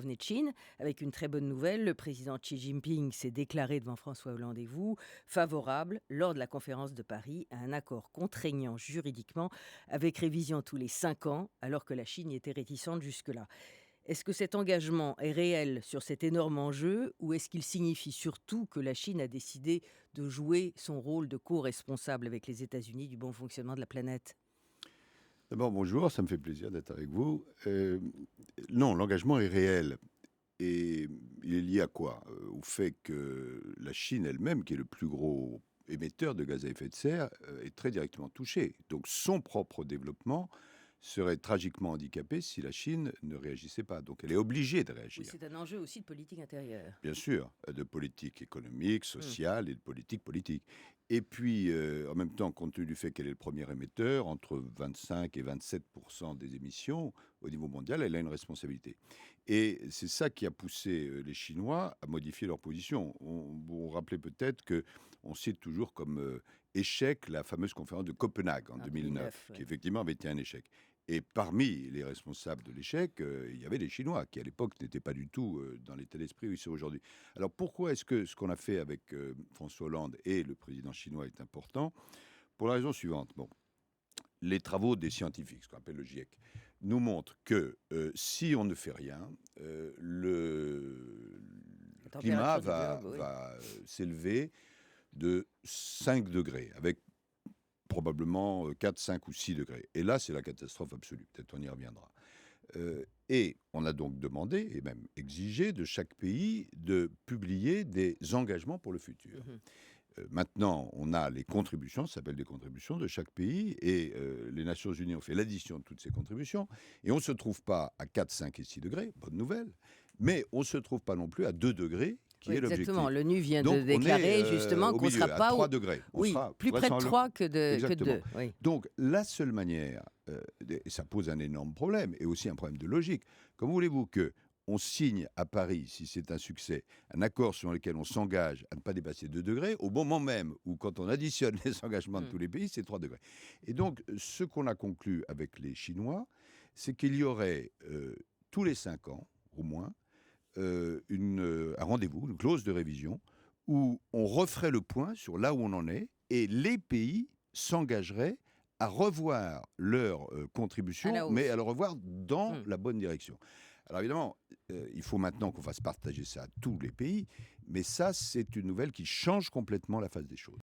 revenez de Chine avec une très bonne nouvelle. Le président Xi Jinping s'est déclaré devant François Hollande et vous favorable, lors de la conférence de Paris, à un accord contraignant juridiquement avec révision tous les 5 ans, alors que la Chine y était réticente jusque-là. Est-ce que cet engagement est réel sur cet énorme enjeu ou est-ce qu'il signifie surtout que la Chine a décidé de jouer son rôle de co-responsable avec les États-Unis du bon fonctionnement de la planète? D'abord, bonjour, ça me fait plaisir d'être avec vous. Non, l'engagement est réel. Et il est lié à quoi? Au fait que la Chine elle-même, qui est le plus gros émetteur de gaz à effet de serre, est très directement touchée. Donc son propre développement serait tragiquement handicapé si la Chine ne réagissait pas. Donc elle est obligée de Oui, réagir. c'est un enjeu aussi de politique intérieure. Bien sûr, de politique économique, Hmm. sociale et de politique politique. Et puis, en même temps, compte tenu du fait qu'elle est le premier émetteur, entre 25 et 27 des émissions au niveau mondial, elle a une responsabilité. Et c'est ça qui a poussé les Chinois à modifier leur position. Vous vous rappelez peut-être que on cite toujours comme échec la fameuse conférence de Copenhague en En 2009, 2009, qui oui. effectivement avait été un échec. Et parmi les responsables de l'échec, il y avait les Chinois, qui à l'époque n'étaient pas du tout dans l'état d'esprit où ils sont aujourd'hui. Alors pourquoi est-ce que ce qu'on a fait avec François Hollande et le président chinois est important? Pour la raison suivante. Bon, les travaux des scientifiques, ce qu'on appelle le GIEC, nous montrent que si on ne fait rien, le La climat température du globe, oui. va s'élever de 5 degrés, avec probablement 4, 5 ou 6 degrés. Et là, c'est la catastrophe absolue. Peut-être on y reviendra. Et on a donc demandé, et même exigé, de chaque pays de publier des engagements pour le futur. Mhm. Maintenant, on a les contributions, ça s'appelle des contributions de chaque pays, et les Nations Unies ont fait l'addition de toutes ces contributions, et on ne se trouve pas à 4, 5 et 6 degrés, bonne nouvelle, mais on ne se trouve pas non plus à 2 degrés, qui Oui, est exactement. l'objectif. L'ONU vient de Donc, on est déclarer justement au qu'on ne sera milieu, à pas 3 degrés. On oui, sera plus près de 3 que Exactement. 2. Oui. Donc, la seule manière, et ça pose un énorme problème, et aussi un problème de logique. Comment voulez-vous que on signe à Paris, si c'est un succès, un accord sur lequel on s'engage à ne pas dépasser 2 degrés, au moment même où, quand on additionne les engagements de Mm. tous les pays, c'est 3 degrés. Et donc, ce qu'on a conclu avec les Chinois, c'est qu'il y aurait, tous les 5 ans, au moins, un rendez-vous, une clause de révision, où on referait le point sur là où on en est, et les pays s'engageraient à revoir leur À contribution, la mais à hausse. le revoir dans Mm. la bonne direction. Alors évidemment, il faut maintenant qu'on fasse partager ça à tous les pays, mais ça, c'est une nouvelle qui change complètement la face des choses.